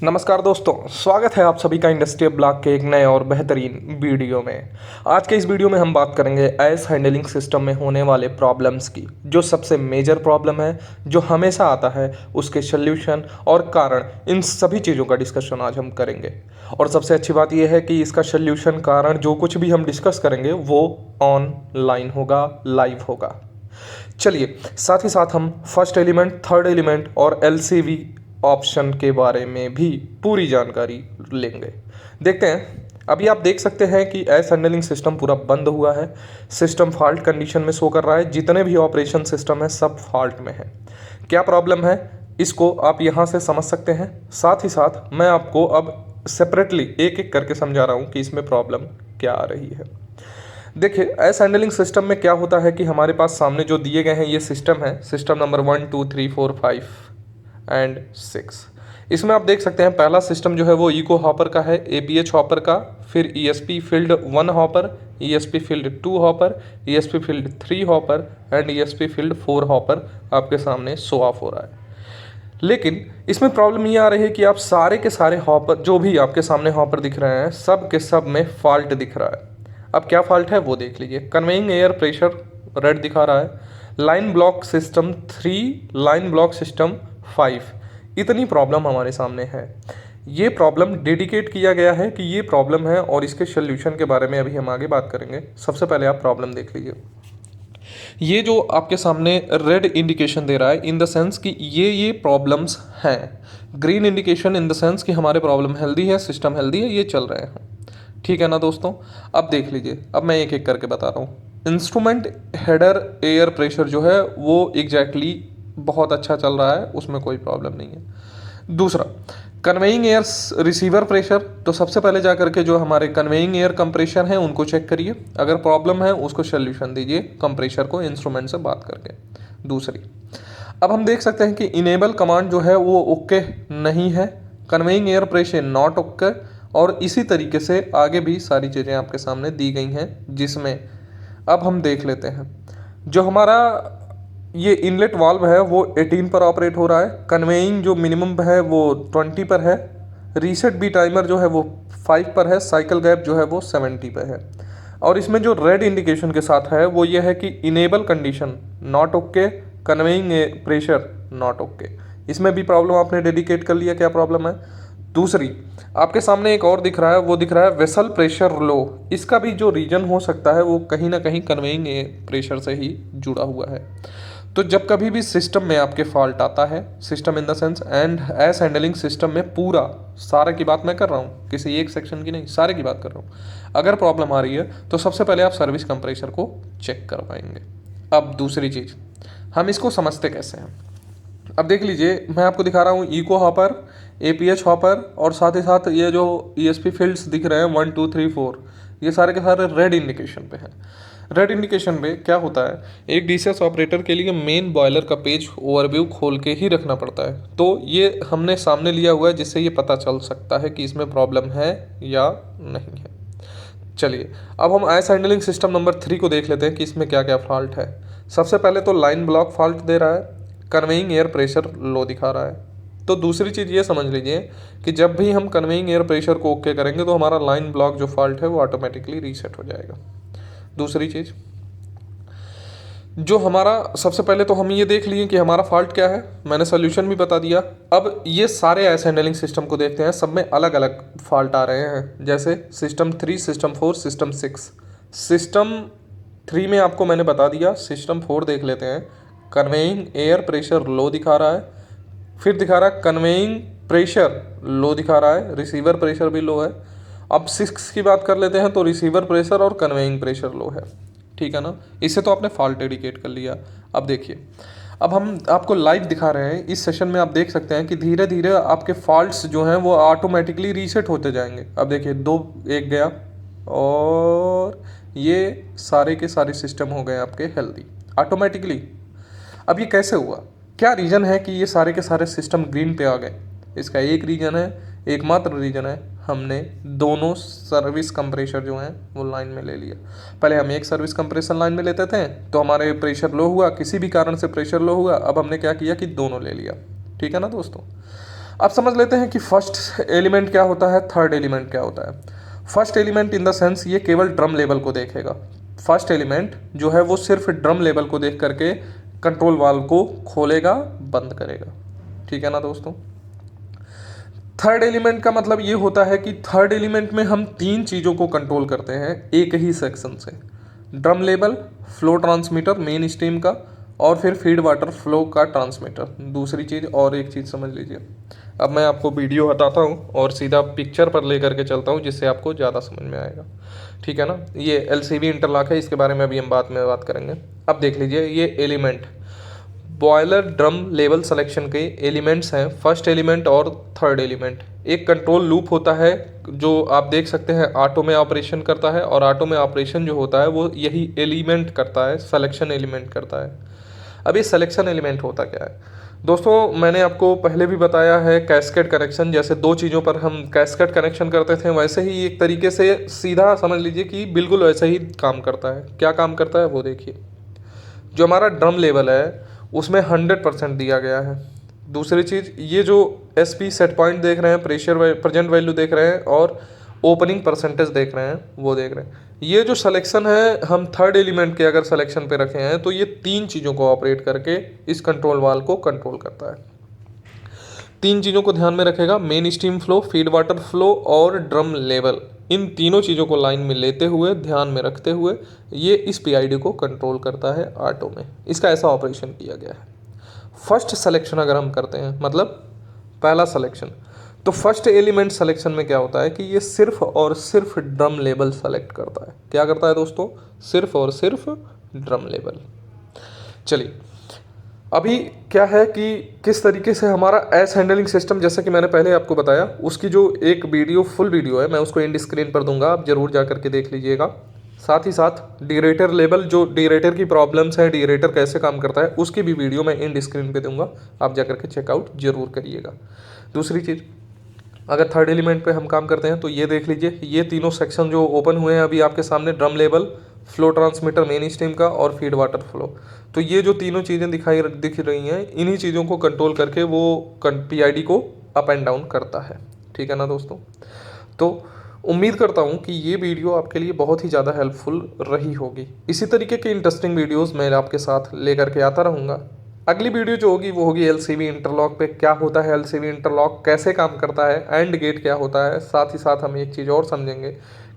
नमस्कार दोस्तों, स्वागत है आप सभी का इंडस्ट्रियल ब्लॉक के एक नए और बेहतरीन वीडियो में। आज के इस वीडियो में हम बात करेंगे एस हैंडलिंग सिस्टम में होने वाले प्रॉब्लम्स की। जो सबसे मेजर प्रॉब्लम है, जो हमेशा आता है, उसके सल्यूशन और कारण, इन सभी चीज़ों का डिस्कशन आज हम करेंगे। और सबसे अच्छी बात यह है कि इसका सल्यूशन, कारण, जो कुछ भी हम डिस्कस करेंगे वो ऑनलाइन होगा, लाइव होगा। चलिए, साथ ही साथ हम फर्स्ट एलिमेंट, थर्ड एलिमेंट और एलसीवी ऑप्शन के बारे में भी पूरी जानकारी लेंगे। देखते हैं। अभी आप देख सकते हैं कि एस हैंडलिंग सिस्टम पूरा बंद हुआ है। सिस्टम फॉल्ट कंडीशन में शो कर रहा है। जितने भी ऑपरेशन सिस्टम है सब फॉल्ट में है। क्या प्रॉब्लम है, इसको आप यहाँ से समझ सकते हैं। साथ ही साथ मैं आपको अब सेपरेटली एक एक करके समझा रहा हूँ कि इसमें प्रॉब्लम क्या आ रही है। देखिए, एस हैंडलिंग सिस्टम में क्या होता है कि हमारे पास सामने जो दिए गए हैं ये सिस्टम है। System number 1 2 3 4 5 and 6। इसमें आप देख सकते हैं पहला सिस्टम जो है वो इको हॉपर का है, एपीएच हॉपर का, फिर ESP field 1 hopper, ESP field 2 hopper, ESP field 3 hopper and ESP field 4 hopper आपके सामने शो ऑफ हो रहा है। लेकिन इसमें प्रॉब्लम ये आ रही है कि आप सारे के सारे हॉपर, जो भी आपके सामने हॉपर दिख रहे हैं, सब के सब में फॉल्ट दिख रहा है। अब क्या फॉल्ट है वो देख लीजिए। कन्वेइंग एयर प्रेशर रेड दिखा रहा है, line block system 3, line block system 5। इतनी प्रॉब्लम हमारे सामने है। ये प्रॉब्लम डेडिकेट किया गया है कि ये प्रॉब्लम है और इसके सल्यूशन के बारे में अभी हम आगे बात करेंगे। सबसे पहले आप प्रॉब्लम देख लीजिए। ये जो आपके सामने रेड इंडिकेशन दे रहा है, इन द सेंस कि ये प्रॉब्लम्स हैं। Green indication in the sense कि हमारे प्रॉब्लम हेल्दी है, सिस्टम हेल्दी है, ये चल रहे हैं। ठीक है ना दोस्तों। अब देख लीजिए, अब मैं एक एक करके बता रहा हूँ। इंस्ट्रूमेंट हेडर एयर प्रेशर जो है वो एग्जैक्टली बहुत अच्छा चल रहा है, उसमें कोई प्रॉब्लम नहीं है। दूसरा, कन्वेइंग एयर रिसीवर प्रेशर। तो सबसे पहले जा करके जो हमारे कन्वेइंग एयर कंप्रेशर हैं उनको चेक करिए। अगर प्रॉब्लम है उसको सॉल्यूशन दीजिए कंप्रेशर को इंस्ट्रूमेंट से बात करके। दूसरी, अब हम देख सकते हैं कि इनेबल कमांड जो है वो ओके नहीं है, conveying air pressure not okay. और इसी तरीके से आगे भी सारी चीज़ें आपके सामने दी गई हैं, जिसमें अब हम देख लेते हैं। जो हमारा ये इनलेट वाल्व है वो 18 पर ऑपरेट हो रहा है, कन्वेइंग जो मिनिमम है वो 20 पर है, रीसेट बी टाइमर जो है वो 5 पर है, साइकिल गैप जो है वो 70 पर है। और इसमें जो रेड इंडिकेशन के साथ है वो ये है कि enable condition not okay, conveying pressure not okay. इसमें भी प्रॉब्लम आपने डेडिकेट कर लिया, क्या प्रॉब्लम है। दूसरी, आपके सामने एक और दिख रहा है, वो दिख रहा है वेसल प्रेशर लो। इसका भी जो रीजन हो सकता है वो कहीं ना कहीं कन्वेइंग प्रेशर से ही जुड़ा हुआ है। तो जब कभी भी सिस्टम में आपके फॉल्ट आता है, system in the sense and S handling system में पूरा सारा की बात मैं कर रहा हूँ, किसी एक सेक्शन की नहीं, सारे की बात कर रहा हूँ। अगर प्रॉब्लम आ रही है तो सबसे पहले आप सर्विस कंप्रेसर को चेक करवाएंगे। अब दूसरी चीज़, हम इसको समझते कैसे हैं। अब देख लीजिए, मैं आपको दिखा रहा हूँ इको हॉपर, एपीएच हॉपर और साथ ही साथ ये जो ईएसपी फील्ड्स दिख रहे हैं 1 2 3 4, ये सारे के सारे रेड इंडिकेशन पे हैं। रेड इंडिकेशन पे क्या होता है, एक डीसीएस ऑपरेटर के लिए मेन बॉयलर का पेज ओवरव्यू खोल के ही रखना पड़ता है। तो ये हमने सामने लिया हुआ है जिससे ये पता चल सकता है कि इसमें प्रॉब्लम है या नहीं है। चलिए, अब हम एस हैंडलिंग सिस्टम नंबर 3 को देख लेते हैं कि इसमें क्या क्या फॉल्ट है। सबसे पहले तो लाइन ब्लॉक फॉल्ट दे रहा है, कन्वेइंग एयर प्रेशर लो दिखा रहा है। तो दूसरी चीज़ ये समझ लीजिए कि जब भी हम कन्वेइंग एयर प्रेशर को ओके करेंगे तो हमारा लाइन ब्लॉक जो फॉल्ट है वो ऑटोमेटिकली रीसेट हो जाएगा। दूसरी चीज़, जो हमारा सबसे पहले तो हम ये देख लिए कि हमारा फॉल्ट क्या है, मैंने सोल्यूशन भी बता दिया। अब ये सारे एस हैंडलिंग सिस्टम को देखते हैं, सब में अलग अलग फॉल्ट आ रहे हैं। जैसे सिस्टम 3, सिस्टम 4, सिस्टम 6। सिस्टम 3 में आपको मैंने बता दिया, सिस्टम 4 देख लेते हैं। कन्वेइंग एयर प्रेशर लो दिखा रहा है, फिर दिखा रहा है कन्वेइंग प्रेशर लो दिखा रहा है, रिसीवर प्रेशर भी लो है। अब 6 की बात कर लेते हैं तो रिसीवर प्रेशर और कन्वेइंग प्रेशर लो है। ठीक है ना, इससे तो आपने फॉल्ट डेडिकेट कर लिया। अब देखिए, अब हम आपको लाइव दिखा रहे हैं। इस सेशन में आप देख सकते हैं कि धीरे धीरे आपके फॉल्ट्स जो हैं वो ऑटोमेटिकली रीसेट होते जाएंगे। अब देखिए, 2 1 गया और ये सारे के सारे सिस्टम हो गए आपके हेल्दी ऑटोमेटिकली। अब ये कैसे हुआ, क्या रीज़न है कि ये सारे के सारे सिस्टम ग्रीन पे आ गए। इसका एक रीज़न है, एकमात्र रीज़न है, हमने दोनों सर्विस कंप्रेसर जो हैं वो लाइन में ले लिया। पहले हम एक सर्विस कंप्रेसर लाइन में लेते थे तो हमारे प्रेशर लो हुआ, किसी भी कारण से प्रेशर लो हुआ। अब हमने क्या किया कि दोनों ले लिया। ठीक है ना दोस्तों। अब समझ लेते हैं कि फर्स्ट एलिमेंट क्या होता है, थर्ड एलिमेंट क्या होता है। First element in the sense ये केवल ड्रम लेवल को देखेगा। फर्स्ट एलिमेंट जो है वो सिर्फ ड्रम लेवल को देख करके कंट्रोल वाल्व को खोलेगा, बंद करेगा। ठीक है ना दोस्तों। थर्ड एलिमेंट का मतलब ये होता है कि थर्ड एलिमेंट में हम तीन चीज़ों को कंट्रोल करते हैं एक ही सेक्शन से, drum level, flow transmitter main stream का, और फिर फीड वाटर फ्लो का ट्रांसमीटर दूसरी चीज़। और एक चीज़ समझ लीजिए, अब मैं आपको वीडियो हटाता हूँ और सीधा पिक्चर पर लेकर के चलता हूँ जिससे आपको ज़्यादा समझ में आएगा। ठीक है ना। ये LCB इंटरलॉक है, इसके बारे में अभी हम बाद में बात करेंगे। अब देख लीजिए ये element boiler drum level selection के एलिमेंट्स हैं, फर्स्ट एलिमेंट और थर्ड एलिमेंट। एक कंट्रोल लूप होता है जो आप देख सकते हैं ऑटो में ऑपरेशन करता है, और ऑटो में ऑपरेशन जो होता है वो यही एलिमेंट करता है, सिलेक्शन एलिमेंट करता है। अब ये सिलेक्शन एलिमेंट होता क्या है दोस्तों, मैंने आपको पहले भी बताया है कैस्केड कनेक्शन, जैसे दो चीज़ों पर हम कैस्केड कनेक्शन करते थे वैसे ही एक तरीके से सीधा समझ लीजिए कि बिल्कुल वैसे ही काम करता है। क्या काम करता है वो देखिए। जो हमारा ड्रम लेवल है उसमें 100% दिया गया है। दूसरी चीज़, ये जो SP सेट पॉइंट देख रहे हैं, प्रेशर प्रेजेंट वैल्यू देख रहे हैं, और ओपनिंग परसेंटेज देख रहे हैं, वो देख रहे हैं। ये जो सिलेक्शन है हम थर्ड एलिमेंट के अगर सिलेक्शन पे रखे हैं तो ये तीन चीज़ों को ऑपरेट करके इस कंट्रोल वाल्व को कंट्रोल करता है। तीन चीज़ों को ध्यान में रखेगा, main stream flow, feed water flow और ड्रम लेवल। इन तीनों चीज़ों को लाइन में लेते हुए, ध्यान में रखते हुए ये इस PID को कंट्रोल करता है ऑटो में। इसका ऐसा ऑपरेशन किया गया है। फर्स्ट सिलेक्शन अगर हम करते हैं, मतलब पहला सिलेक्शन, तो फर्स्ट एलिमेंट सिलेक्शन में क्या होता है कि ये सिर्फ और सिर्फ ड्रम लेवल सेलेक्ट करता है। क्या करता है दोस्तों, सिर्फ और सिर्फ ड्रम लेवल। चलिए अभी क्या है कि किस तरीके से हमारा एस हैंडलिंग सिस्टम, जैसा कि मैंने पहले आपको बताया, उसकी जो एक वीडियो फुल वीडियो है मैं उसको एंड स्क्रीन पर दूंगा, आप जरूर जा करके देख लीजिएगा। साथ ही साथ डीरेटर लेवल, जो डीरेटर की प्रॉब्लम्स है, डीरेटर कैसे काम करता है, उसकी भी वीडियो मैं एंड स्क्रीन पे दूंगा, आप जा करके चेकआउट जरूर करिएगा। दूसरी चीज़, अगर थर्ड एलिमेंट पे हम काम करते हैं तो ये देख लीजिए, ये तीनों सेक्शन जो ओपन हुए हैं अभी आपके सामने, drum level, flow transmitter main stream का, और फीड वाटर फ्लो, तो ये जो तीनों चीज़ें दिख रही हैं, इन्हीं चीज़ों को कंट्रोल करके वो PID को अप एंड डाउन करता है। ठीक है ना दोस्तों। तो उम्मीद करता हूँ कि ये वीडियो आपके लिए बहुत ही ज़्यादा हेल्पफुल रही होगी। इसी तरीके के इंटरेस्टिंग वीडियोज़ मैं आपके साथ लेकर के आता रहूँगा। अगली वीडियो जो होगी वो होगी LCB इंटरलॉक पे, क्या होता है LCB इंटरलॉक, कैसे काम करता है, एंड गेट क्या होता है। साथ ही साथ हम एक चीज़ और समझेंगे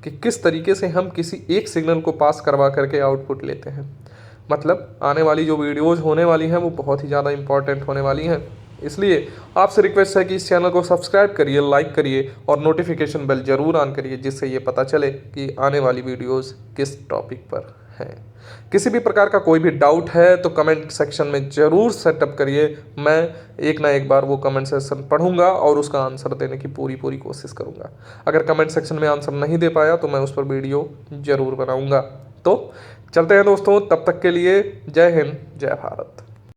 कि किस तरीके से हम किसी एक सिग्नल को पास करवा करके आउटपुट लेते हैं। मतलब आने वाली जो वीडियोज़ होने वाली हैं वो बहुत ही ज़्यादा इंपॉर्टेंट होने वाली हैं, इसलिए आपसे रिक्वेस्ट है कि इस चैनल को सब्सक्राइब करिए, लाइक करिए और नोटिफिकेशन बेल ज़रूर ऑन करिए, जिससे ये पता चले कि आने वाली वीडियोज़ किस टॉपिक पर हैं। किसी भी प्रकार का कोई भी डाउट है तो कमेंट सेक्शन में ज़रूर सेटअप करिए, मैं एक ना एक बार वो कमेंट सेक्शन पढ़ूंगा और उसका आंसर देने की पूरी कोशिश करूंगा। अगर कमेंट सेक्शन में आंसर नहीं दे पाया तो मैं उस पर वीडियो ज़रूर बनाऊंगा। तो चलते हैं दोस्तों, तब तक के लिए जय हिंद, जय भारत।